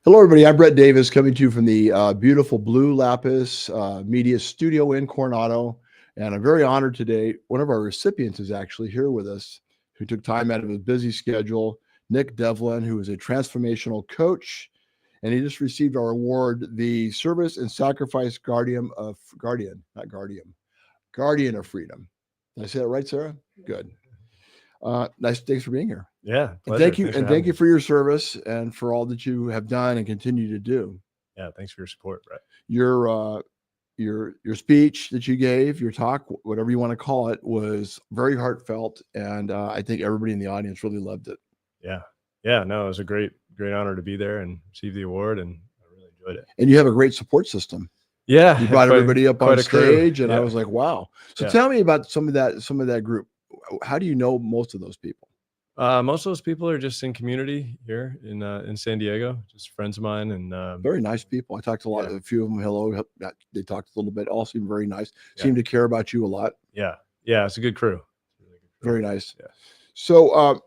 Hello, everybody. I'm Brett Davis coming to you from the beautiful Blue Lapis Media Studio in Coronado. And I'm very honored today. One of our recipients is actually here with us, who took time out of his busy schedule, Nick Devlin, who is a transformational coach. And he just received our award, the Service and Sacrifice Guardian of Freedom. Did I say that right, Sarah? Good. Nice. Thanks for being here. Yeah. And thank you. And thank you for your service and for all that you have done and continue to do. Yeah. Thanks for your support, Brett. Your speech that you gave, your talk, whatever you want to call it, was very heartfelt. And I think everybody in the audience really loved it. Yeah. Yeah. No, it was a great honor to be there and receive the award. And I really enjoyed it. And you have a great support system. Yeah. You brought everybody up on stage and yeah. I was like, wow. So tell me about some of that group. How do you know most of those people? Most of those people are just in community here in San Diego, just friends of mine, and very nice people. I talked to a few of them. Hello, they talked a little bit. All seem very nice. Seem to care about you a lot. Yeah, it's a good crew. Really good crew. Very nice. Yeah. So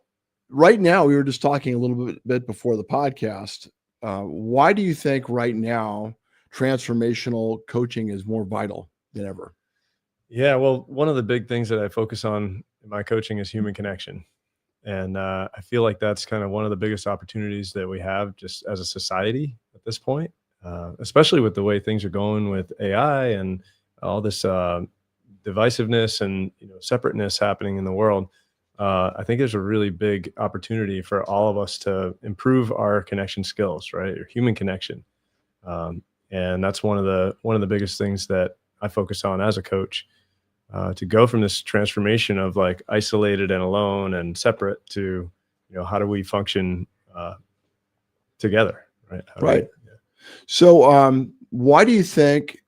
right now, we were just talking a little bit before the podcast. Why do you think right now transformational coaching is more vital than ever? Yeah, well, one of the big things that I focus on in my coaching is human connection. And I feel like that's kind of one of the biggest opportunities that we have just as a society at this point, especially with the way things are going with AI and all this divisiveness and separateness happening in the world. I think there's a really big opportunity for all of us to improve our connection skills, right? Or human connection. And that's one of the biggest things that I focus on as a coach. To go from this transformation of like isolated and alone and separate to, how do we function together, right? Right. So, why do you think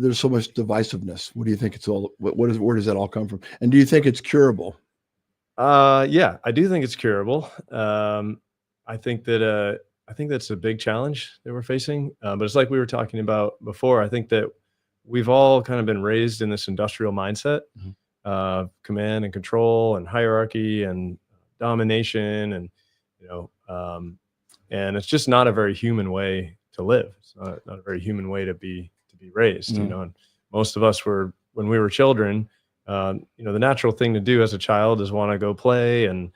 there's so much divisiveness? What do you think it's all? Where does that all come from? And do you think it's curable? Yeah, I do think it's curable. I think that's a big challenge that we're facing. But it's like we were talking about before. I think that we've all kind of been raised in this industrial mindset of command and control and hierarchy and domination, and and it's just not a very human way to live. It's not a very human way to be raised. And most of us were, when we were children, the natural thing to do as a child is want to go play and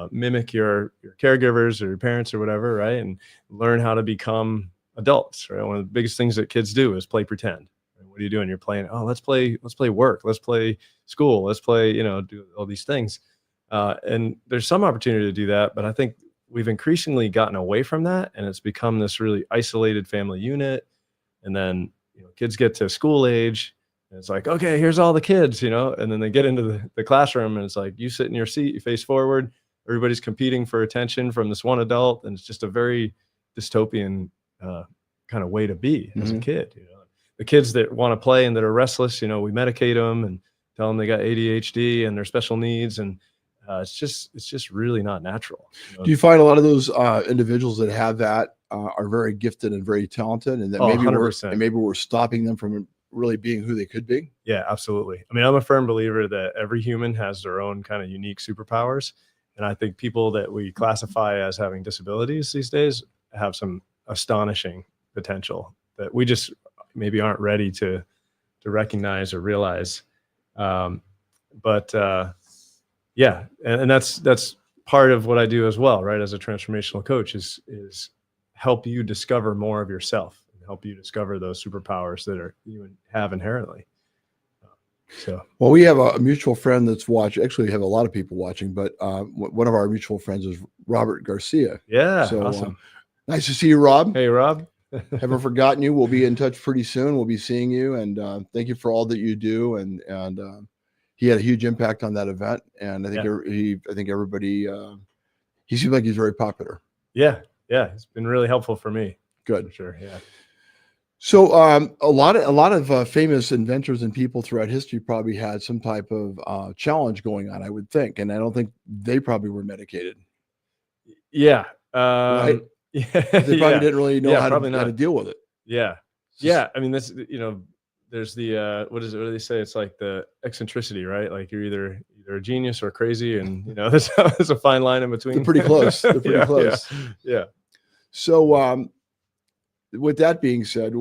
mimic your caregivers or your parents or whatever, right? And learn how to become adults, right? One of the biggest things that kids do is play pretend. What are you doing? You're playing, oh, let's play work. Let's play school. Let's play, do all these things. And there's some opportunity to do that, but I think we've increasingly gotten away from that. And it's become this really isolated family unit. And then, kids get to school age and it's like, okay, here's all the kids, and then they get into the classroom and it's like, you sit in your seat, you face forward, everybody's competing for attention from this one adult. And it's just a very dystopian kind of way to be as a kid, The kids that want to play and that are restless, we medicate them and tell them they got ADHD and their special needs. And it's just really not natural. Do you find a lot of those individuals that have that are very gifted and very talented, and that maybe we're stopping them from really being who they could be? Yeah, absolutely. I mean, I'm a firm believer that every human has their own kind of unique superpowers. And I think people that we classify as having disabilities these days have some astonishing potential that we just maybe aren't ready to recognize or realize. But that's part of what I do as well, right? As a transformational coach is help you discover more of yourself and help you discover those superpowers that you have inherently. Well, we have a mutual friend that's watching. Actually, we have a lot of people watching, but one of our mutual friends is Robert Garcia. Yeah. So awesome. Nice to see you, Rob. Hey, Rob. Haven't forgotten you. We'll be in touch pretty soon. We'll be seeing you, and thank you for all that you do. And he had a huge impact on that event, and I think everybody. He seems like he's very popular. Yeah, it's been really helpful for me. Good, for sure. Yeah. So a lot of famous inventors and people throughout history probably had some type of challenge going on, I would think, and I don't think they probably were medicated. Yeah. Right. Yeah, they probably didn't really know how to deal with it. Yeah. I mean, this, there's the what do they say? It's like the eccentricity, right? Like you're either a genius or crazy, and there's a fine line in between. They're pretty close. They're pretty close. Yeah. So with that being said,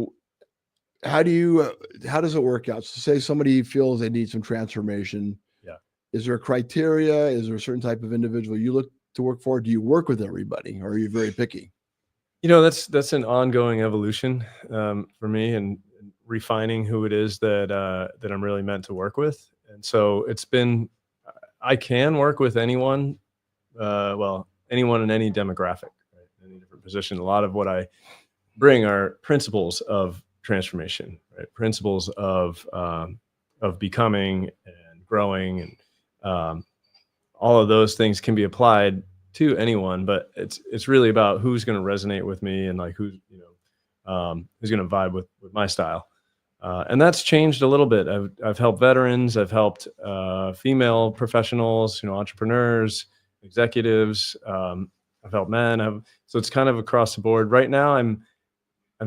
how does it work out? So say somebody feels they need some transformation. Yeah. Is there a criteria? Is there a certain type of individual you look to work for? Do you work with everybody, or are you very picky? That's an ongoing evolution for me, and refining who it is that I'm really meant to work with. And so I can work with anyone, anyone in any demographic, right? Any different position. A lot of what I bring are principles of transformation, right? Principles of becoming and growing, and all of those things can be applied to anyone, but it's really about who's going to resonate with me, and like who's going to vibe with my style. And that's changed a little bit. I've helped veterans, I've helped female professionals, entrepreneurs, executives. I've helped men. So it's kind of across the board. Right now, I'm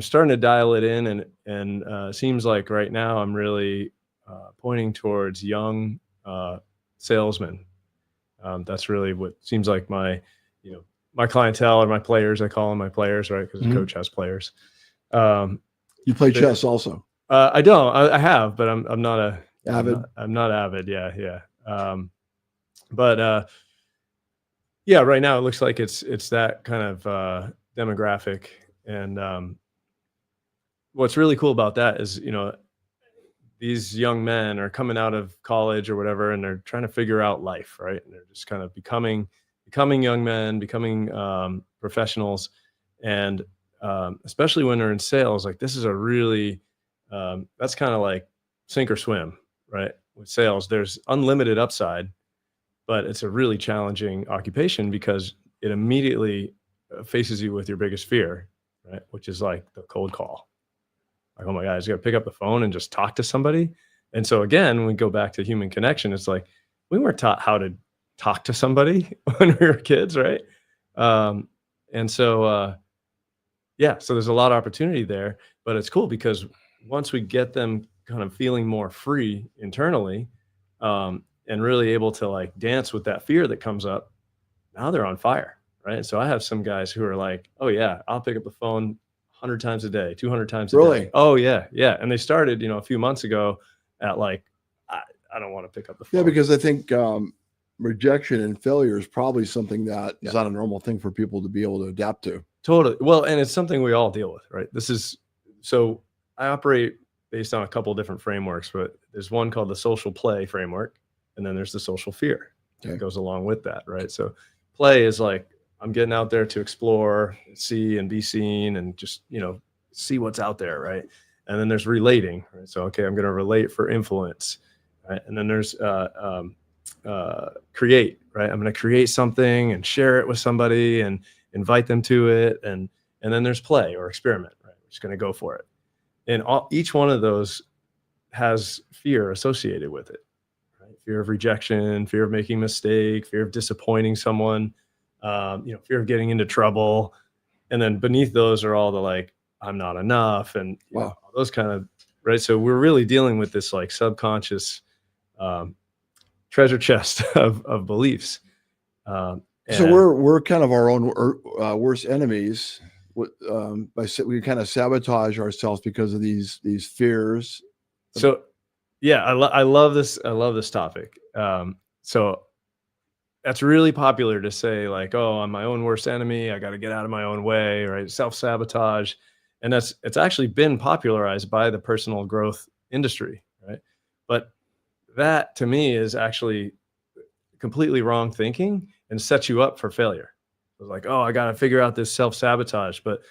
starting to dial it in, and seems like right now I'm really pointing towards young salesmen. That's really what seems like my clientele, or my players. I call them my players, right? Because a coach has players. You play chess also? I don't. I have, but I'm not avid. I'm not avid. Yeah. But right now it looks like it's that kind of demographic. And what's really cool about that is, these young men are coming out of college or whatever, and they're trying to figure out life, right? And they're just kind of becoming young men, becoming professionals. And especially when they're in sales, like this is a really, that's kind of like sink or swim, right? With sales, there's unlimited upside, but it's a really challenging occupation because it immediately faces you with your biggest fear, right? Which is like the cold call. Like, oh my God, I just got to pick up the phone and just talk to somebody. And so again, we go back to human connection. It's like, we weren't taught how to talk to somebody when we were kids, right? And so, so there's a lot of opportunity there, but it's cool because once we get them kind of feeling more free internally, and really able to like dance with that fear that comes up, now they're on fire, right? So I have some guys who are like, oh yeah, I'll pick up the phone 100 times a day, 200 times a day. Oh yeah. And they started, a few months ago at like, I don't want to pick up the phone. Yeah, because I think rejection and failure is probably something that is not a normal thing for people to be able to adapt to. Totally. Well, and it's something we all deal with, right? So I operate based on a couple of different frameworks, but there's one called the social play framework, and then there's the social fear that goes along with that, right? So play is like, I'm getting out there to explore, see, and be seen, and just, see what's out there, right? And then there's relating, right? So, okay, I'm going to relate for influence, right? And then there's create, right? I'm going to create something and share it with somebody and invite them to it. And then there's play or experiment, right? We're just going to go for it. And each one of those has fear associated with it, right? Fear of rejection, fear of making a mistake, fear of disappointing someone, fear of getting into trouble. And then beneath those are all the like, I'm not enough. And those kind of, right. So we're really dealing with this like subconscious treasure chest of beliefs. So we're kind of our own worst enemies. We kind of sabotage ourselves because of these fears. So yeah, I love this. I love this topic. So that's really popular to say like, oh, I'm my own worst enemy. I got to get out of my own way, right? Self-sabotage. And it's actually been popularized by the personal growth industry, right? But that to me is actually completely wrong thinking and sets you up for failure. It's like, oh, I got to figure out this self-sabotage, but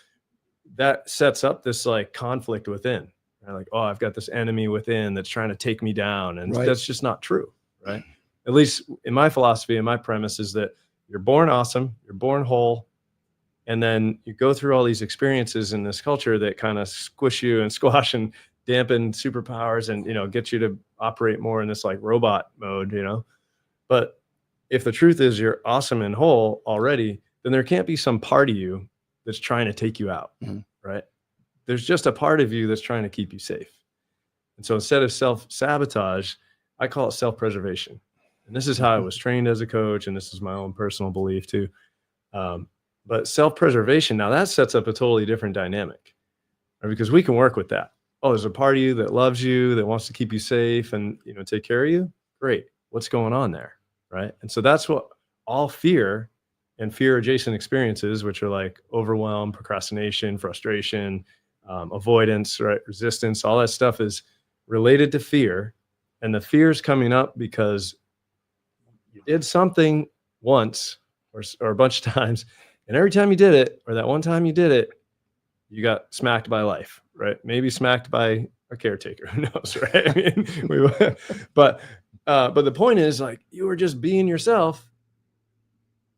that sets up this like conflict within. Right? Like, oh, I've got this enemy within that's trying to take me down. And that's just not true, right? At least in my philosophy and my premise is that you're born awesome, you're born whole, and then you go through all these experiences in this culture that kind of squish you and squash and dampen superpowers and, get you to operate more in this like robot mode, But if the truth is you're awesome and whole already, then there can't be some part of you that's trying to take you out, right? There's just a part of you that's trying to keep you safe. And so instead of self-sabotage, I call it self-preservation. And this is how I was trained as a coach, and this is my own personal belief too. But self-preservation, now that sets up a totally different dynamic. right? Because we can work with that. Oh, there's a part of you that loves you, that wants to keep you safe and, take care of you. Great. What's going on there? Right. And so that's what all fear and fear adjacent experiences, which are like overwhelm, procrastination, frustration, avoidance, right, resistance, all that stuff is related to fear. And the fear is coming up because you did something once or a bunch of times, and every time you did it, or that one time you did it, you got smacked by life, right? Maybe smacked by a caretaker, who knows, right? I mean, but the point is, like, you were just being yourself,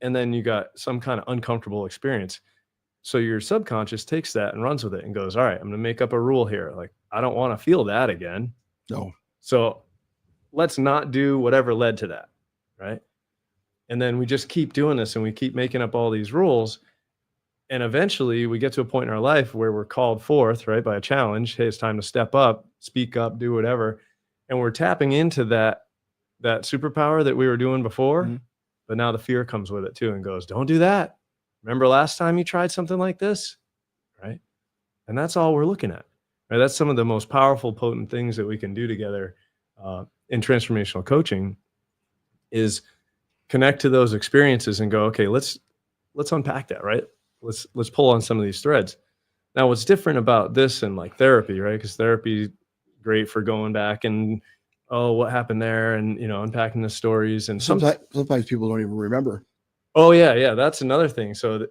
and then you got some kind of uncomfortable experience. So your subconscious takes that and runs with it and goes, all right, I'm going to make up a rule here. Like, I don't want to feel that again. No. So let's not do whatever led to that, right? And then we just keep doing this and we keep making up all these rules. And eventually we get to a point in our life where we're called forth, right, by a challenge. Hey, it's time to step up, speak up, do whatever. And we're tapping into that superpower that we were doing before. Mm-hmm. But now the fear comes with it too and goes, don't do that. Remember last time you tried something like this, right? And that's all we're looking at. Right? That's some of the most powerful, potent things that we can do together in transformational coaching is connect to those experiences and go, okay, let's unpack that, right? Let's pull on some of these threads. Now, what's different about this and like therapy, right? Because therapy is great for going back and, oh, what happened there, and unpacking the stories. And sometimes people don't even remember. Oh yeah, that's another thing. So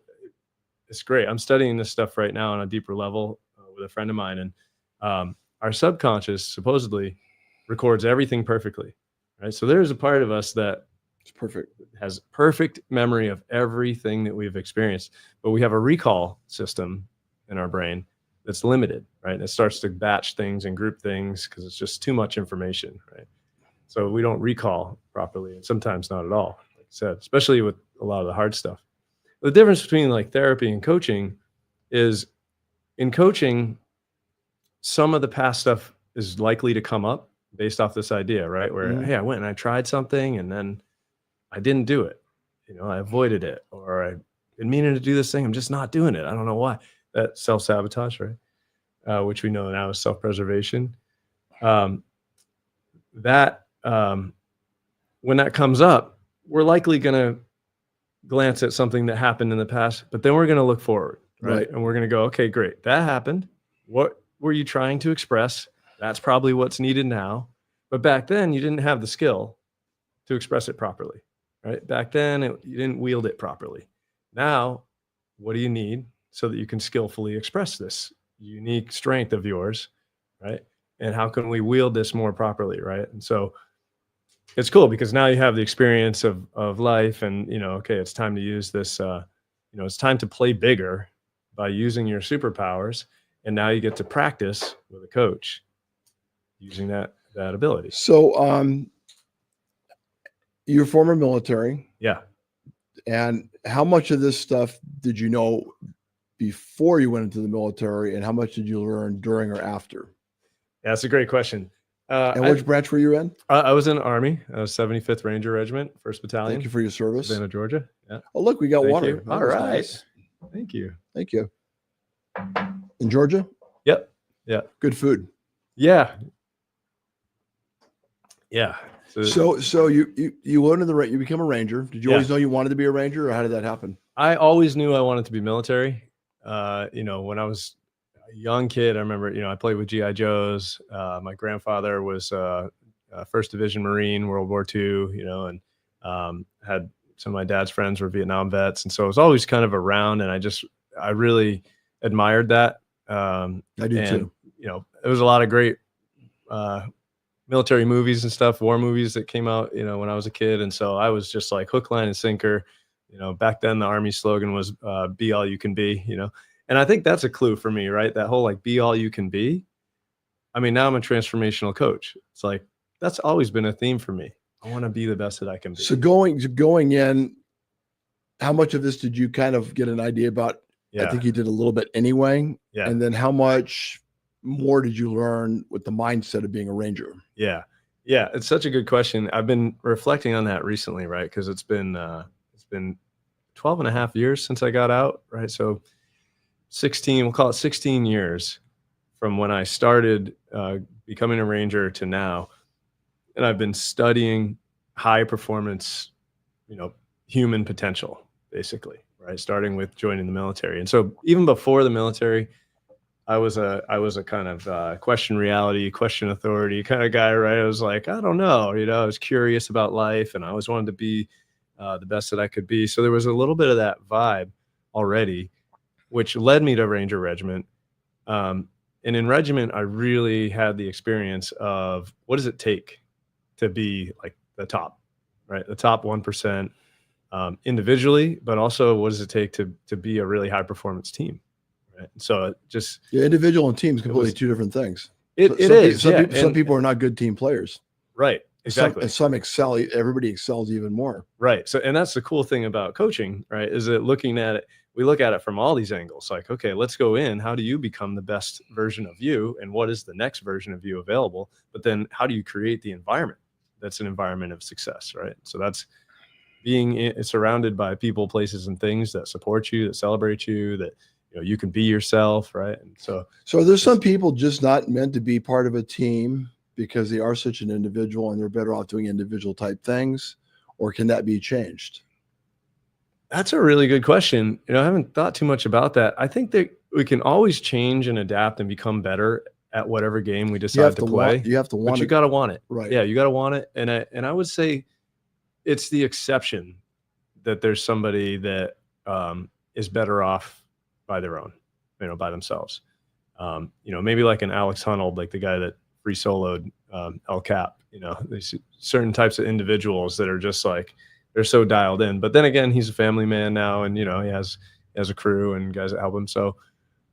it's great. I'm studying this stuff right now on a deeper level with a friend of mine, and our subconscious supposedly records everything perfectly, right? So there's a part of us that has perfect memory of everything that we've experienced, but we have a recall system in our brain that's limited, right? And it starts to batch things and group things because it's just too much information, right? So we don't recall properly, and sometimes not at all, like I said, especially with a lot of the hard stuff. The difference between like therapy and coaching is in coaching, some of the past stuff is likely to come up based off this idea, right? Where, hey, I went and I tried something and then I didn't do it. I avoided it, or I've been meaning to do this thing. I'm just not doing it. I don't know why. That self-sabotage, right? Which we know now is self-preservation. When that comes up, we're likely going to glance at something that happened in the past, but then we're going to look forward, right? And we're going to go, okay, great. That happened. What were you trying to express? That's probably what's needed now. But back then you didn't have the skill to express it properly, right? Back then you didn't wield it properly. Now, what do you need so that you can skillfully express this unique strength of yours, right? And how can we wield this more properly, right? And so it's cool because now you have the experience of life, and okay, it's time to use this. It's time to play bigger by using your superpowers, and now you get to practice with a coach using that ability. So, you're former military, yeah. And how much of this stuff did you know before you went into the military, and how much did you learn during or after? Yeah, that's a great question. And which branch were you in? I was in the Army. I was 75th Ranger Regiment, 1st Battalion. Thank you for your service. Savannah, Georgia. Yeah. Oh, look, we got water. All right. Nice. Thank you. Thank you. In Georgia? Yep. Yeah. Good food. Yeah. Yeah. So you went into you become a Ranger. Did you always know you wanted to be a Ranger, or how did that happen? I always knew I wanted to be military. When I was a young kid, I remember, I played with GI Joes. My grandfather was a 1st Division Marine, World War II, and had some of my dad's friends were Vietnam vets. And so I was always kind of around, and I really admired that. I do too. There was a lot of great military movies and stuff, war movies that came out, when I was a kid. And so I was just like hook, line, and sinker. Back then the Army slogan was be all you can be, and I think that's a clue for me, right? That whole like be all you can be. I mean, now I'm a transformational coach. It's like, that's always been a theme for me. I want to be the best that I can be. So going in, how much of this did you kind of get an idea about? Yeah. I think you did a little bit anyway. Yeah. And then how much more did you learn with the mindset of being a Ranger? Yeah. Yeah. It's such a good question. I've been reflecting on that recently, right? Because it's been 12 and a half years since I got out, right? So 16, we'll call it 16 years from when I started becoming a Ranger to now. And I've been studying high performance, human potential, basically, right? Starting with joining the military. And so even before the military, I was a kind of question reality, question authority kind of guy, right? I was like, I don't know, I was curious about life, and I always wanted to be the best that I could be. So there was a little bit of that vibe already, which led me to Ranger Regiment. And in Regiment, I really had the experience of what does it take to be like the top, right? The top 1% individually, but also what does it take to be a really high performance team? Right? So it just individual and teams completely two different things. Some people are not good team players. Right. Exactly. Some excel. Everybody excels even more. Right. So, and that's the cool thing about coaching, right? Is that we look at it from all these angles. Like, okay, let's go in. How do you become the best version of you? And what is the next version of you available? But then how do you create the environment that's an environment of success, right? So that's being surrounded by people, places, and things that support you, that celebrate you, that you can be yourself, right? And so there's some people just not meant to be part of a team because they are such an individual and they're better off doing individual type things, or can that be changed? That's a really good question. I haven't thought too much about that. I think that we can always change and adapt and become better at whatever game we decide to play. You have to want it. You got to want it. Right. Yeah, you got to want it. And I would say it's the exception that there's somebody that is better off by their own, by themselves. Maybe like an Alex Honnold, like the guy that free soloed El Cap. There's certain types of individuals that are just like, they're so dialed in. But then again, he's a family man now, and he has a crew and guys that help him. So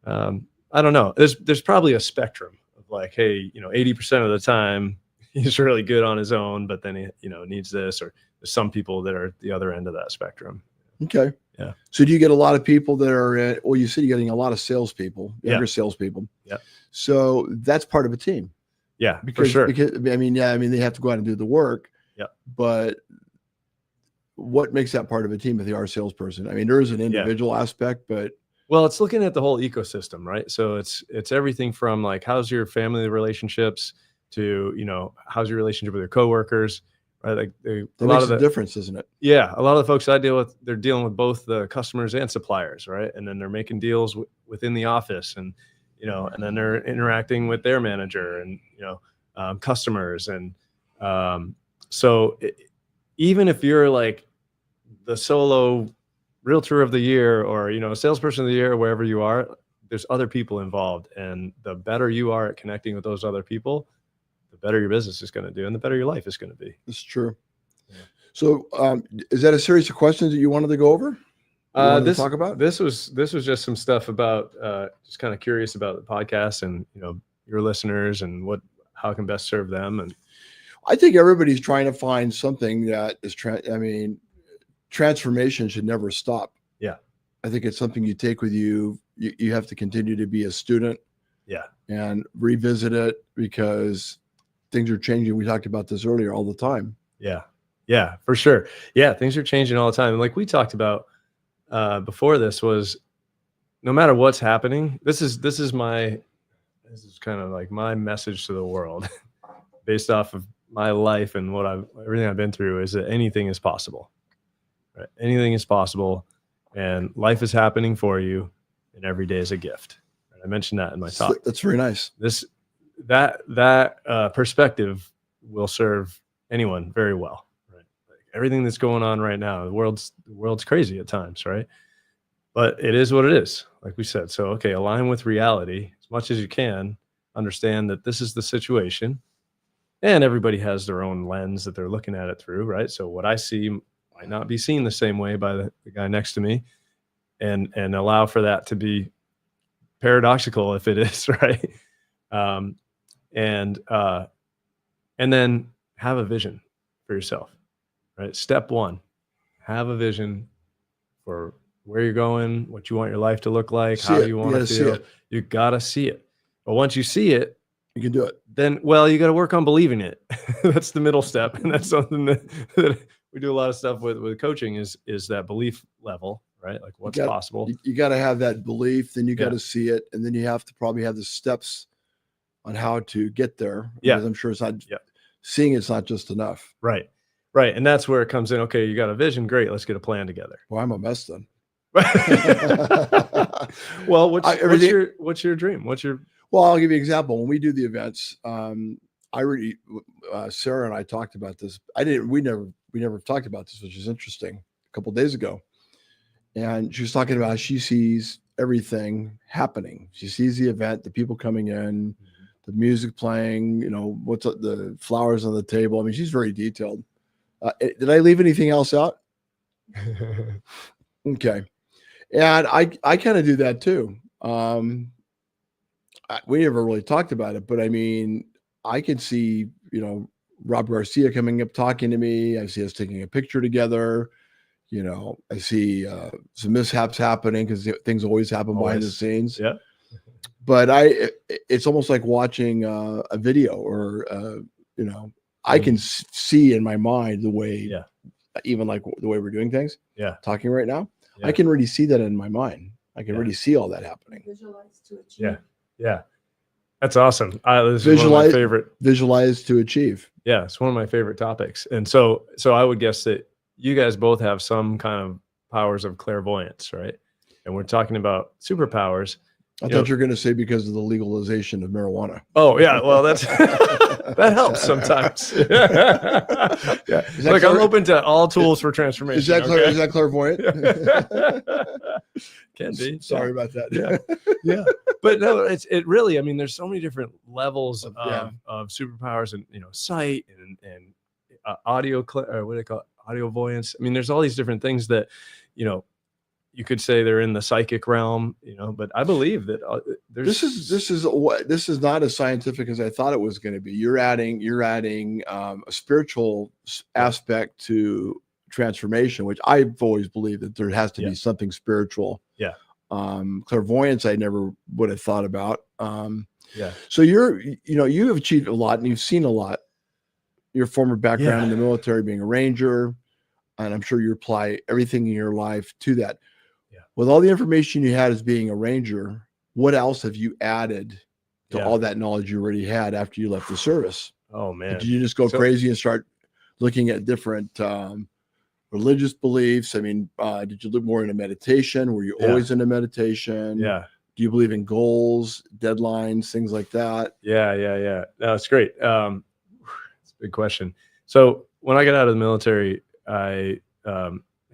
I don't know. There's probably a spectrum of like, hey, 80% of the time he's really good on his own, but then he needs this, or there's some people that are at the other end of that spectrum. Okay. Yeah. So do you get a lot of people that are you said you're getting a lot of salespeople, younger salespeople. Yeah. So that's part of a team. Yeah, for sure. Because they have to go out and do the work. Yeah. But what makes that part of a team if they are a salesperson? there is an individual aspect, but it's looking at the whole ecosystem, right? So it's everything from like, how's your family relationships to, how's your relationship with your coworkers, right? Like that makes a difference, isn't it? Yeah. A lot of the folks I deal with, they're dealing with both the customers and suppliers, right? And then they're making deals within the office, and, and then they're interacting with their manager and, customers. And even if you're like the solo realtor of the year, or, salesperson of the year, or wherever you are, there's other people involved. And the better you are at connecting with those other people, the better your business is going to do, and the better your life is going to be. It's true. Yeah. So is that a series of questions that you wanted to go over? To talk about? This was just some stuff about just kind of curious about the podcast and, your listeners and how it can best serve them. And I think everybody's trying to find something that is transformation should never stop. Yeah. I think it's something you take with you. You have to continue to be a student. Yeah. And revisit it, because things are changing. We talked about this earlier, all the time. Yeah. Yeah, for sure. Yeah. Things are changing all the time. And like we talked about before, this was, no matter what's happening, this is kind of like my message to the world based off of my life and everything I've been through, is that anything is possible, right? Anything is possible, and life is happening for you, and every day is a gift. And I mentioned that in my talk. That's very nice. That perspective will serve anyone very well, right? Like everything that's going on right now, the world's crazy at times, right? But it is what it is, like we said. So, okay, align with reality as much as you can. Understand that this is the situation, and everybody has their own lens that they're looking at it through, right? So what I see might not be seen the same way by the guy next to me, and allow for that to be paradoxical if it is, right? And then have a vision for yourself, right? Step one, have a vision for where you're going, what you want your life to look like, how you want to feel. You got to see it. But once you see it, you can do it. Then, you got to work on believing it. That's the middle step. And that's something that we do a lot of stuff with coaching is that belief level, right? Like what's possible. You got to have that belief, then you got to see it. And then you have to probably have the steps on how to get there. Yeah. Because I'm sure it's not seeing it's not just enough. Right. Right. And that's where it comes in. Okay, you got a vision. Great. Let's get a plan together. Well, I'm a mess then. Well, what's your dream? Well, I'll give you an example. When we do the events, Sarah and I talked about this. We never talked about this, which is interesting, a couple of days ago. And she was talking about how she sees everything happening. She sees the event, the people coming in, the music playing, what's the flowers on the table. I mean, she's very detailed. Did I leave anything else out? Okay. And I kind of do that too. We never really talked about it, but I mean, I can see, Rob Garcia coming up, talking to me. I see us taking a picture together. I see some mishaps happening because things always happen behind the scenes. Yeah. But it's almost like watching a video or, I can see in my mind the way, even like the way we're doing things. Yeah. Talking right now. Yeah. I can already see that in my mind. I can already see all that happening. Visualize to achieve. Yeah. Yeah. That's awesome. This is one of my favorite. Visualize to achieve. Yeah. It's one of my favorite topics. And so I would guess that you guys both have some kind of powers of clairvoyance, right? And we're talking about superpowers. I thought you were going to say because of the legalization of marijuana. Oh yeah, well that's that helps sometimes. Yeah, look, I'm open to all tools for transformation. Is that clairvoyant? Can be. Sorry about that. Yeah. But no, it really. I mean, there's so many different levels of superpowers, and sight and audio. What do they call it? Audio voyance. I mean, there's all these different things that you could say they're in the psychic realm, but I believe that there's this is not as scientific as I thought it was going to be. You're adding a spiritual aspect to transformation, which I've always believed that there has to be something spiritual. Yeah. Clairvoyance, I never would have thought about. Yeah. So you have achieved a lot and you've seen a lot. Your former background in the military, being a Ranger, and I'm sure you apply everything in your life to that. With all the information you had as being a Ranger, what else have you added to all that knowledge you already had after you left the service? Oh man. Did you just go crazy and start looking at different religious beliefs? I mean, did you look more into meditation? Were you always into meditation? Yeah. Do you believe in goals, deadlines, things like that? Yeah. No, it's great. It's a big question. So when I got out of the military, I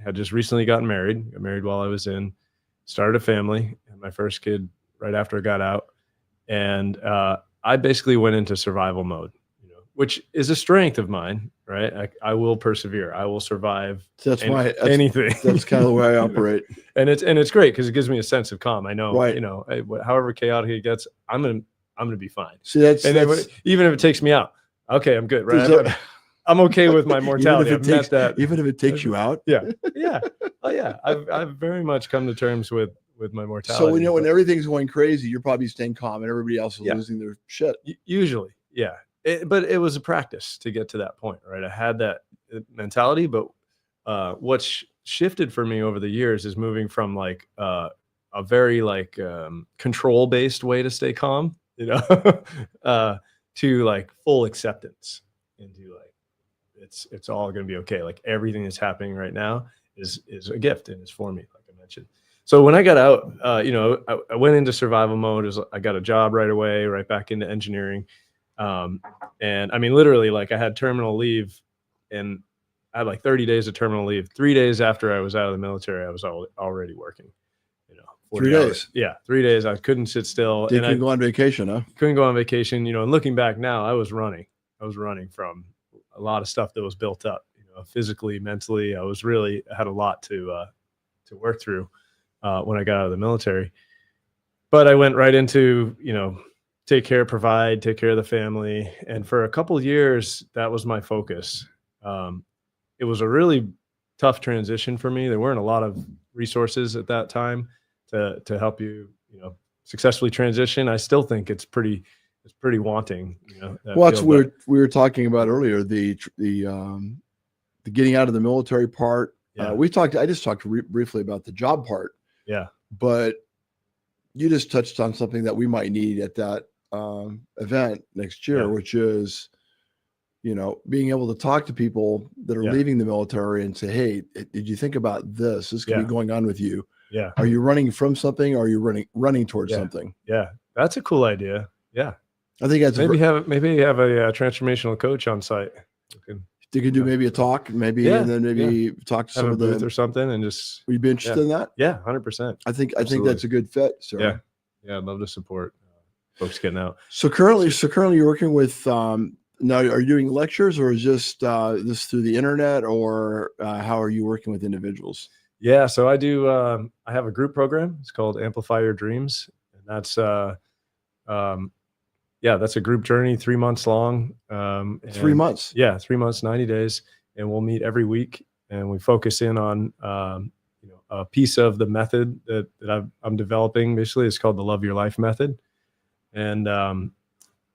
had just recently got married while I was in, started a family, had my first kid right after I got out. And I basically went into survival mode, which is a strength of mine, right? I will persevere. I will survive anything. That's kind of the way I operate. And it's great because it gives me a sense of calm. I know, right. However chaotic it gets, I'm going to be fine. See, that's even if it takes me out, okay, I'm good, right? I'm okay with my mortality. Even if it takes you out. Yeah. Oh yeah. I've very much come to terms with my mortality. So when everything's going crazy, you're probably staying calm and everybody else is losing their shit. Usually. Yeah. But it was a practice to get to that point, right? I had that mentality, but what's shifted for me over the years is moving from like a very like control-based way to stay calm, to like full acceptance, into like it's all going to be okay. Like everything that's happening right now is a gift and it's for me, like I mentioned. So when I got out, I went into survival mode. I got a job right away, right back into engineering. And I mean, literally, like I had terminal leave, and I had like 30 days of terminal leave. 3 days after I was out of the military, I was already working. 3 days. Yeah, 3 days. I couldn't sit still. You couldn't go on vacation, huh? Couldn't go on vacation. And looking back now, I was running from a lot of stuff that was built up. Physically, mentally, I had a lot to work through when I got out of the military. But I went right into take care of the family. And for a couple of years, that was my focus. It was a really tough transition for me. There weren't a lot of resources at that time to help you, successfully transition. I still think it's pretty wanting. Well, that's what we were talking about earlier, the getting out of the military part. Yeah. I just talked briefly about the job part. Yeah. But you just touched on something that we might need at that event next year, Yeah. which is, being able to talk to people that are Yeah. leaving the military and say, hey, did you think about this? This could be Yeah. going on with you. Yeah. Are you running from something? Or are you running towards Yeah. something? Yeah. That's a cool idea. Yeah. I think that's maybe have a transformational coach on site. they could do maybe a talk, maybe, Yeah, and then maybe talk to have some a of booth the. or something, and just Would you be interested in that? Yeah, 100%. I think Absolutely. that's a good fit. So yeah, I'd love to support folks getting out. So currently you're working with. Now, are you doing lectures, or is just this through the internet, or how are you working with individuals? Yeah, so I do. I have a group program. It's called Amplify Your Dreams, and that's that's a group journey, 3 months long. 3 months. Yeah, 3 months, 90 days, and we'll meet every week, and we focus in on a piece of the method that I'm developing. Basically, it's called the Love Your Life method, and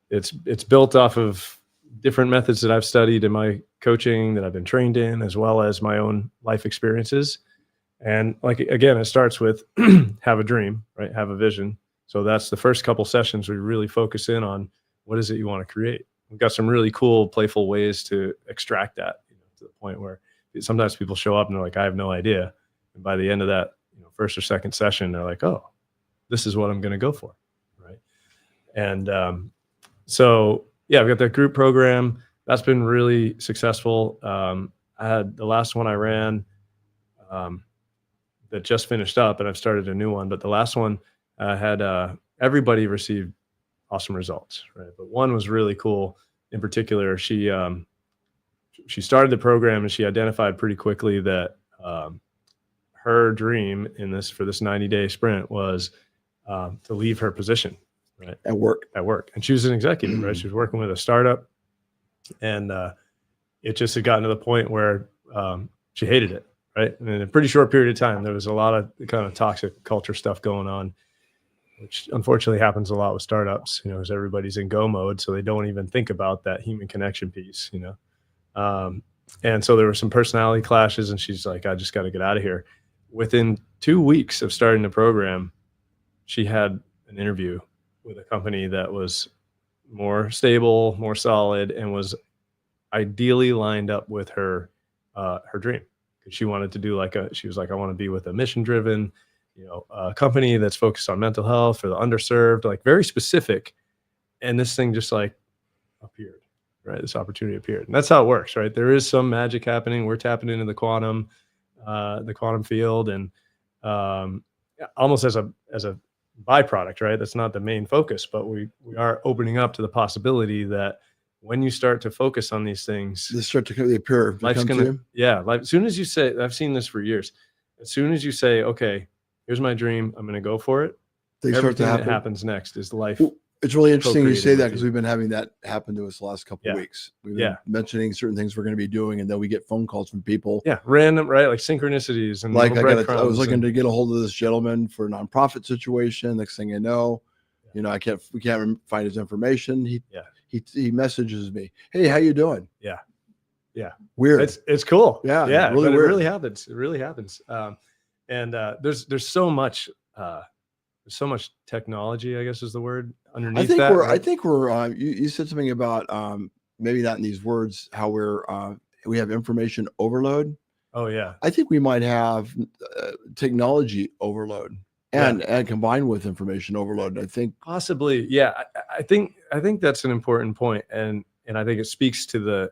it's built off of different methods that I've studied in my coaching, that I've been trained in, as well as my own life experiences. And like, again, it starts with have a dream, right? Have a vision. So that's the first couple sessions. We really focus in on what is it you want to create. We've got some really cool, playful ways to extract that, to the point where sometimes people show up and they're like, I have no idea. And by the end of that, first or second session, they're like, oh, this is what I'm going to go for. Right. And so, yeah, I've got that group program. That's been really successful. I had the last one I ran that just finished up, and I've started a new one. But the last one had everybody received awesome results, right? But one was really cool. In particular, she started the program, and she identified pretty quickly that her dream for this 90-day sprint was to leave her position, right? At work. And she was an executive, right? She was working with a startup, and it just had gotten to the point where she hated it, right? And in a pretty short period of time, there was a lot of kind of toxic culture stuff going on, which unfortunately happens a lot with startups, as everybody's in go mode. So they don't even think about that human connection piece, and so there were some personality clashes, and she's like, I just got to get out of here. Within 2 weeks of starting the program, she had an interview with a company that was more stable, more solid, and was ideally lined up with her dream. Because she wanted to do she was like, I want to be with a mission-driven, a company that's focused on mental health for the underserved, like very specific. And this thing just like appeared, right? This opportunity appeared. And that's how it works, right? There is some magic happening. We're tapping into the quantum field, and almost as a byproduct, right? That's not the main focus, but we are opening up to the possibility that when you start to focus on these things, they start to appear. Life's gonna, like as soon as you say, I've seen this for years. As soon as you say, okay, here's my dream, I'm going to go for it, everything that happens next is life. Well, it's really interesting you say that, because we've been having that happen to us the last couple of weeks. We've been mentioning certain things we're going to be doing, and then we get phone calls from people. Yeah, random, right? Like synchronicities. And like I was looking to get a hold of this gentleman for a nonprofit situation. Next thing I know, we can't find his information. He messages me, hey, how you doing? Yeah. Weird. It's cool. Yeah. Really weird. It really happens. It really happens. And there's so much technology, I guess is the word, underneath that. I think we're you said something about maybe not in these words, how we have information overload. Oh yeah. I think we might have technology overload and combined with information overload. I think possibly. Yeah. I think that's an important point. And I think it speaks to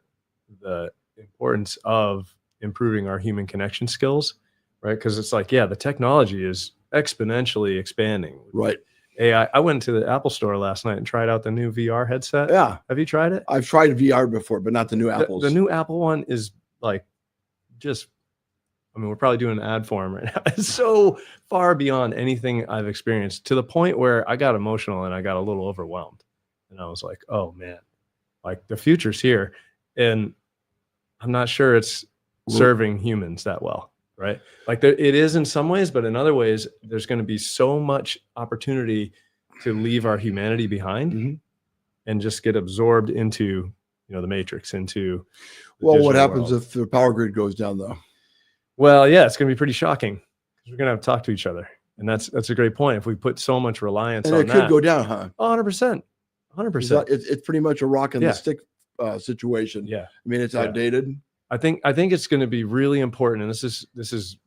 the importance of improving our human connection skills, right? Because it's like, the technology is exponentially expanding. Right. AI. I went to the Apple store last night and tried out the new VR headset. Yeah. Have you tried it? I've tried VR before, but not the new Apples. The new Apple one is like we're probably doing an ad for them right now. It's so far beyond anything I've experienced, to the point where I got emotional and I got a little overwhelmed. And I was like, oh man, like the future's here. And I'm not sure it's serving humans that well, right? Like it is in some ways, but in other ways, there's going to be so much opportunity to leave our humanity behind and just get absorbed into, the matrix, into. What happens if the power grid goes down though? Well, yeah, it's going to be pretty shocking, because we're going to have to talk to each other. And that's a great point. If we put so much reliance on that. And it could go down, huh? 100%. 100%. It's pretty much a rock and Yeah. the stick situation. Yeah. I mean, it's Yeah. outdated. I think it's going to be really important, and this is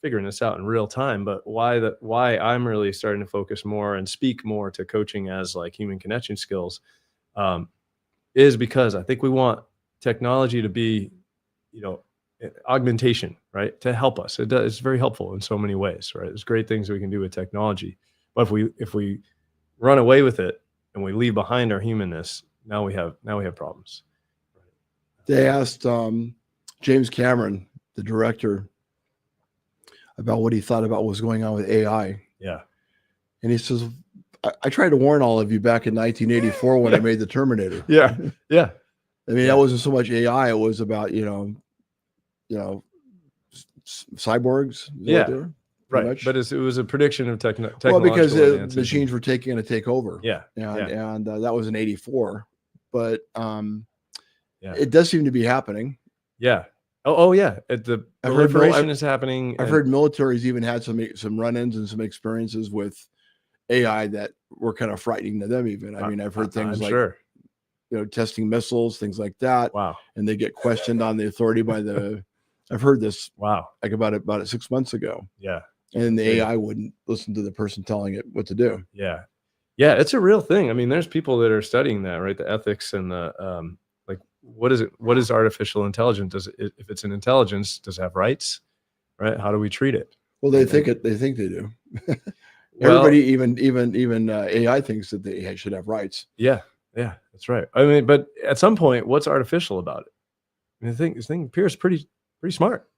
figuring this out in real time. But why I'm really starting to focus more and speak more to coaching as like human connection skills, is because I think we want technology to be, augmentation, right, to help us. It's very helpful in so many ways, right? There's great things we can do with technology, but if we run away with it and we leave behind our humanness, now we have problems. They asked James Cameron, the director, about what he thought about what was going on with AI. Yeah. And he says, I tried to warn all of you back in 1984 when I made the Terminator. Yeah. Yeah. I mean, that wasn't so much AI. It was about, cyborgs. Yeah. Right. But it was a prediction of technology. Well, because machines were going to take over. Yeah. And that was in 84. But it does seem to be happening. Yeah. Oh yeah. The proliferation is happening. I've heard militaries even had some run-ins and some experiences with AI that were kind of frightening to them even. I mean, I've heard things like, testing missiles, things like that. Wow. And they get questioned on the authority by the, I've heard this. Wow. Like about it 6 months ago. Yeah. And the AI wouldn't listen to the person telling it what to do. Yeah. Yeah. It's a real thing. I mean, there's people that are studying that, right? The ethics and the, what is it? What is artificial intelligence? If it's an intelligence, does it have rights? Right? How do we treat it? Well, they think they do. Everybody, even AI thinks that they should have rights. Yeah, yeah, that's right. I mean, but at some point, what's artificial about it? I mean, this thing appears pretty smart.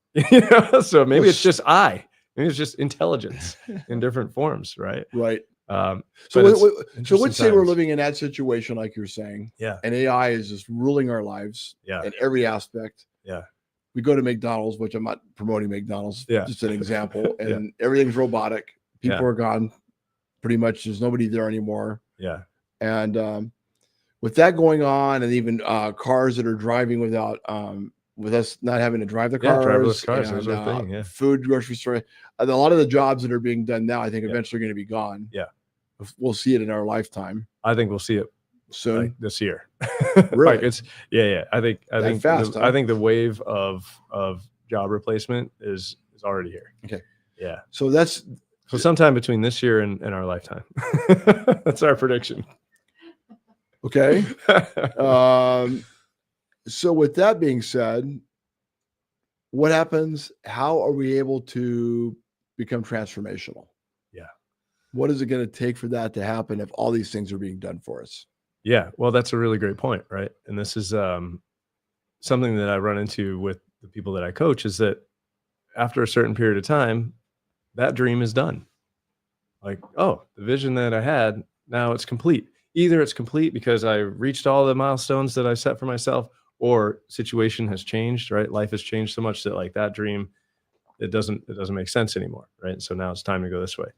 So maybe it's just maybe it's just intelligence in different forms, right? Right. So let's say we're living in that situation, like you're saying. Yeah. And AI is just ruling our lives. Yeah. In every aspect. Yeah. We go to McDonald's, which I'm not promoting McDonald's. Yeah. Just an example. And everything's robotic. People are gone. Pretty much, there's nobody there anymore. Yeah. And with that going on, and even cars that are driving without with us not having to drive the cars. Driverless cars. Those are a thing. Yeah. Food, grocery store. A lot of the jobs that are being done now, I think, eventually are going to be gone. Yeah. We'll see it in our lifetime. I think we'll see it soon, this year. Really? It's I think fast, I think the wave of job replacement is already here. Okay. Yeah. So sometime between this year and our lifetime. That's our prediction. Okay. So with that being said, what happens? How are we able to become transformational? Yeah. What is it going to take for that to happen if all these things are being done for us? Yeah. Well, that's a really great point, right? And this is something that I run into with the people that I coach, is that after a certain period of time, that dream is done. Like, oh, the vision that I had, now it's complete. Either it's complete because I reached all the milestones that I set for myself, or situation has changed, right? Life has changed so much that like that dream, it doesn't make sense anymore, right? So now it's time to go this way.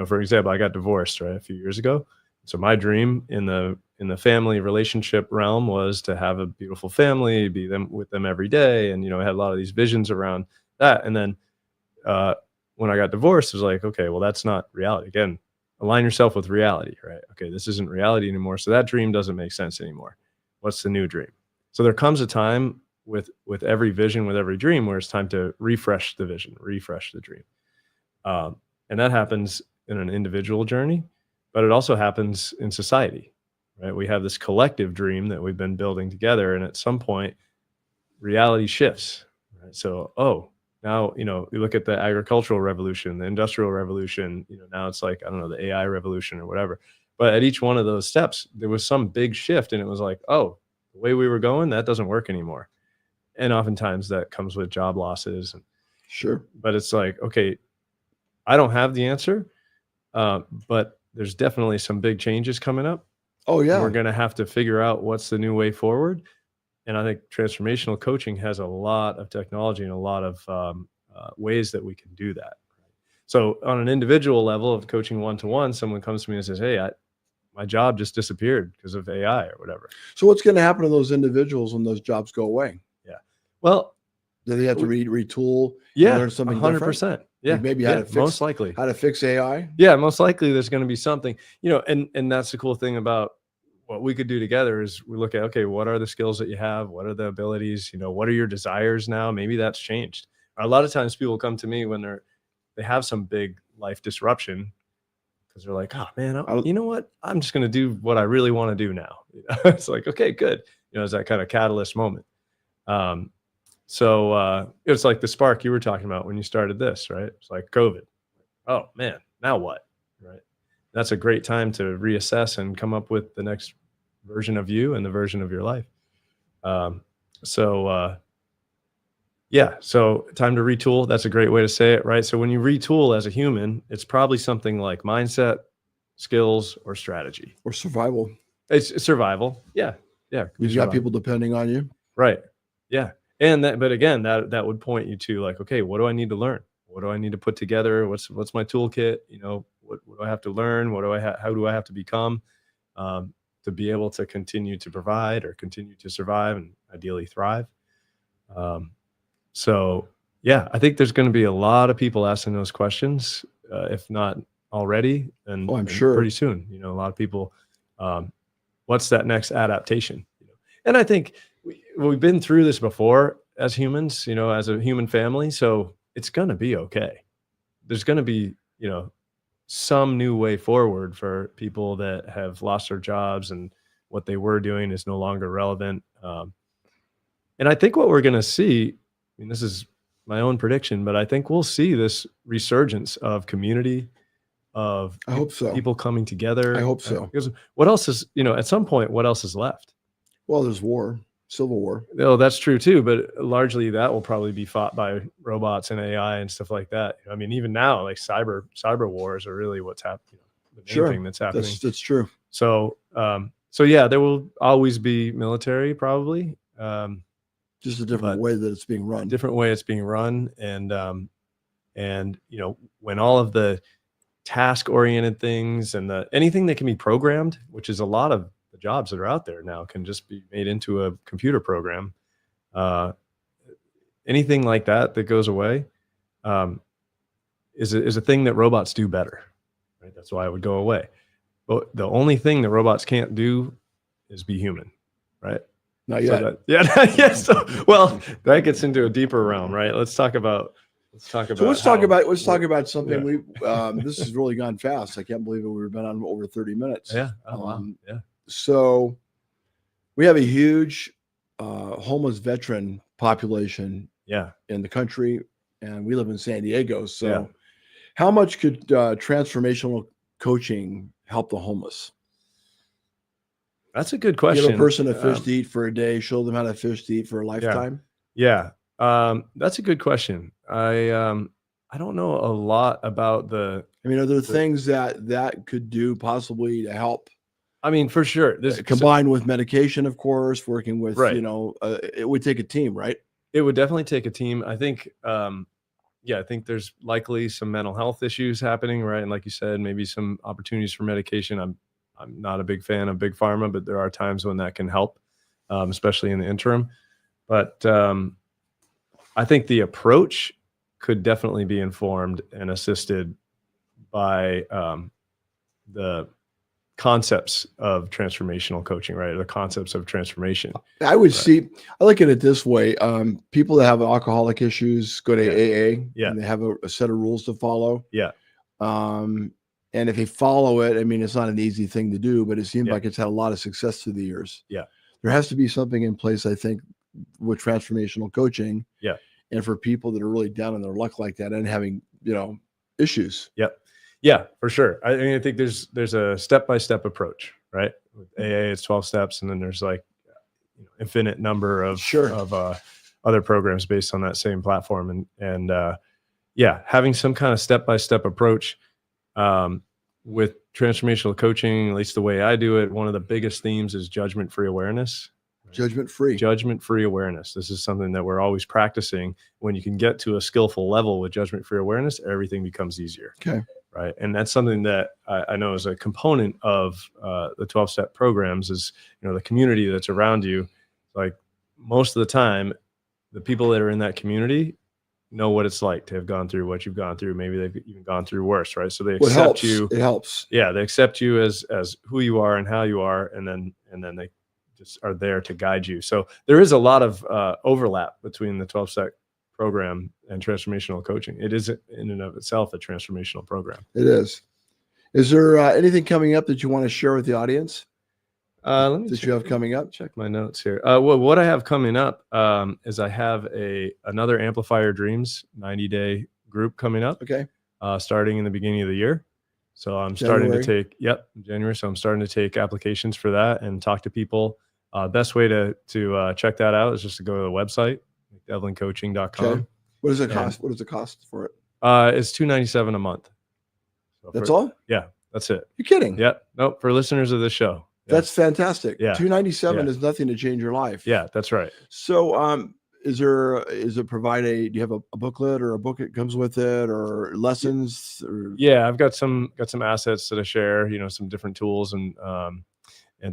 For example, I got divorced, right, a few years ago. So my dream in the family relationship realm was to have a beautiful family, be with them every day. And, I had a lot of these visions around that. And then when I got divorced, it was like, okay, well, that's not reality. Again, align yourself with reality, right? Okay, this isn't reality anymore. So that dream doesn't make sense anymore. What's the new dream? So there comes a time with every vision, with every dream, where it's time to refresh the vision, refresh the dream. And that happens in an individual journey, but it also happens in society, right? We have this collective dream that we've been building together. And at some point, reality shifts, right? So, now, you look at the agricultural revolution, the industrial revolution, now it's like, I don't know, the AI revolution or whatever. But at each one of those steps, there was some big shift, and it was like, oh, the way we were going, that doesn't work anymore. And oftentimes that comes with job losses. Sure. But it's like, okay, I don't have the answer, but there's definitely some big changes coming up. Oh, yeah. We're going to have to figure out what's the new way forward. And I think transformational coaching has a lot of technology and a lot of ways that we can do that. So on an individual level of coaching one-to-one, someone comes to me and says, hey, my job just disappeared because of AI or whatever. So what's going to happen to those individuals when those jobs go away? Yeah. Well, do they have to retool? Yeah. Learn something 100%. Yeah. Maybe how to fix, most likely how to fix AI. Yeah. Most likely there's going to be something, and that's the cool thing about what we could do together is we look at, okay, what are the skills that you have? What are the abilities? What are your desires now? Maybe that's changed. A lot of times people come to me when they have some big life disruption because they're like, oh man, you know what? I'm just going to do what I really want to do now. It's like, okay, good. It's that kind of catalyst moment. So it's like the spark you were talking about when you started this, right? It's like COVID. Oh man, now what? Right. That's a great time to reassess and come up with the next version of you and the version of your life. Yeah, so time to retool. That's a great way to say it, right? So when you retool as a human, it's probably something like mindset, skills, or strategy. Or survival. It's survival. Yeah. Yeah. You've got people depending on you. Right. Yeah. But again, that would point you to like, okay, what do I need to learn? What do I need to put together? What's my toolkit? What do I have to learn? How do I have to become to be able to continue to provide or continue to survive and ideally thrive? So yeah, I think there's going to be a lot of people asking those questions, if not already, and I'm sure pretty soon. A lot of people, what's that next adaptation? And I think we've been through this before as humans, as a human family. So it's going to be okay. There's going to be, some new way forward for people that have lost their jobs and what they were doing is no longer relevant. And I think what we're going to see, this is my own prediction, but I think we'll see this resurgence of community, of I hope so. People coming together. I hope so. Because what else is, at some point, what else is left? Well, there's war, civil war. Oh, that's true too, but largely that will probably be fought by robots and AI and stuff like that. Even now, like cyber wars are really what's happening. The main thing that's happening. That's true. So, yeah, there will always be military, probably. Just a different way that it's being run. Different way it's being run, and when all of the task-oriented things and anything that can be programmed, which is a lot of the jobs that are out there now, can just be made into a computer program. Anything like that goes away is a thing that robots do better. Right? That's why it would go away. But the only thing that robots can't do is be human, right? Not yet. Yes. Well, that gets into a deeper realm, right? Let's talk about. So let's talk about something. Yeah. This has really gone fast. I can't believe it. We've been on over 30 minutes. Yeah. Oh, wow. Yeah. So we have a huge homeless veteran population. Yeah. In the country, and we live in San Diego. So, how much could transformational coaching help the homeless? That's a good question. Give a person a fish to eat for a day, show them how to fish to eat for a lifetime. Yeah. That's a good question. I don't know a lot about are there things that could do possibly to help? For sure. Combined with medication, of course, working with, right. It would take a team, right? It would definitely take a team. I think, I think there's likely some mental health issues happening, right? And like you said, maybe some opportunities for medication. I'm not a big fan of big pharma, but there are times when that can help, especially in the interim. But I think the approach could definitely be informed and assisted by the concepts of transformational coaching, right? Or the concepts of transformation. I would I look at it this way. People that have alcoholic issues go to AA, and they have a set of rules to follow. Yeah. And if they follow it, it's not an easy thing to do, but it seems like it's had a lot of success through the years. Yeah. There has to be something in place, I think, with transformational coaching. Yeah. And for people that are really down on their luck like that and having, issues. Yep. Yeah, for sure. I think there's a step-by-step approach, right? With AA, it's 12 steps, and then there's like infinite number of other programs based on that same platform. And having some kind of step-by-step approach with transformational coaching, at least the way I do it, one of the biggest themes is judgment-free awareness. Judgment-free awareness. This is something that we're always practicing. When you can get to a skillful level with judgment-free awareness, everything becomes easier. Okay. Right. And that's something that I know is a component of the 12-step programs is, the community that's around you. Like most of the time, the people that are in that community know what it's like to have gone through what you've gone through. Maybe they've even gone through worse, right? So they Well, it accept helps. you. It helps. Yeah, they accept you as who you are and how you are, and then they just are there to guide you. So there is a lot of overlap between the 12-step program and transformational coaching. It is in and of itself a transformational program. It is. Is there anything coming up that you want to share with the audience? Let me that you have coming up? check my notes here. Well, what I have coming up is I have another Amplifier Dreams 90-day group coming up. Okay. Starting in the beginning of the year. So I'm January. starting to take January. So I'm starting to take applications for that and talk to people. Best way to check that out is just to go to the website, devlincoaching.com. Okay. What does it cost? What does it cost for it? It's $297 a month. So That's all? Yeah, that's it. You're kidding? Yep. Nope. For listeners of this show. Yeah. That's fantastic. Yeah. $297 is nothing to change your life. Yeah, that's right. So, do you have a booklet or a book that comes with it, or lessons? Or? Yeah, I've got some assets that I share, some different tools and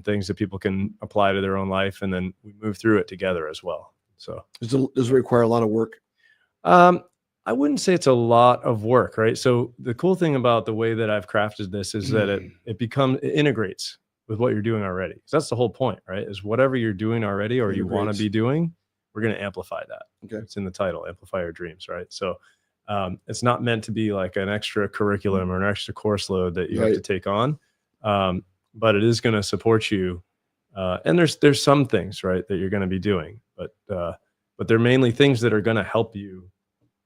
things that people can apply to their own life. And then we move through it together as well. So does it require a lot of work? I wouldn't say it's a lot of work, right? So the cool thing about the way that I've crafted this is that it integrates with what you're doing already. So that's the whole point, right? Is whatever you're doing already or you want to be doing, we're going to amplify that. Okay. It's in the title, Amplify Your Dreams, right? So it's not meant to be like an extra curriculum or an extra course load that you have to take on. But it is going to support you. And there's some things, right, that you're going to be doing, but they're mainly things that are going to help you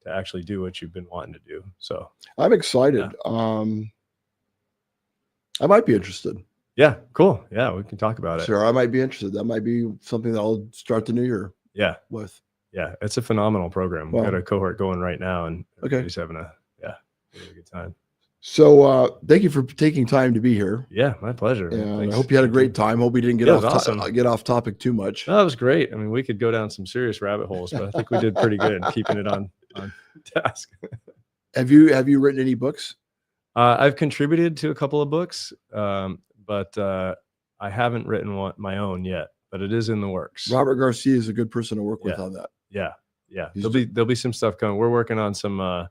to actually do what you've been wanting to do. So I'm excited. Yeah. I might be interested. Yeah, cool. Yeah, we can talk about it. Sure, I might be interested. That might be something that I'll start the new year. Yeah, with. Yeah, it's a phenomenal program. We've got a cohort going right now, and everybody's having a really good time. So thank you for taking time to be here. Yeah, my pleasure. And I hope you had a great time. Hope we didn't get off topic too much. No, that was great. I mean, we could go down some serious rabbit holes, but I think we did pretty good in keeping it on task. Have you written any books? I've contributed to a couple of books, but I haven't written my own yet. But it is in the works. Robert Garcia is a good person to work with on that. Yeah. There'll be some stuff coming. We're working on some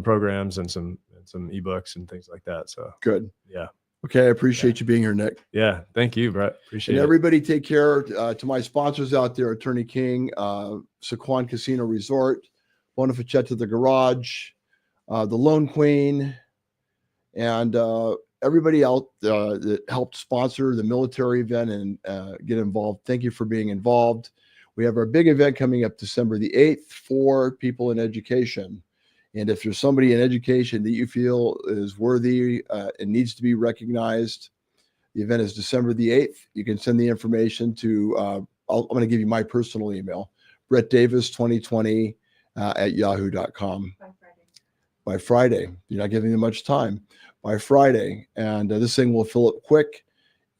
programs and some ebooks and things like that. So good. Yeah. Okay. I appreciate you being here, Nick. Yeah. Thank you, Brett. Appreciate it. And everybody take care. To my sponsors out there, Attorney King, Sequan Casino Resort, Bonafacetta the Garage, the Lone Queen, and everybody out that helped sponsor the military event and get involved. Thank you for being involved. We have our big event coming up December the 8th for people in education. And if there's somebody in education that you feel is worthy and needs to be recognized, the event is December the 8th. You can send the information to, I'm going to give you my personal email, brettdavis2020 at yahoo.com. By Friday. You're not giving them much time. By Friday. And this thing will fill up quick.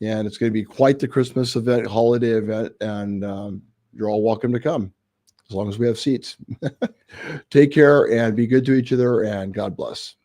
And it's going to be quite the Christmas event, holiday event. And you're all welcome to come as long as we have seats. Take care and be good to each other. And God bless.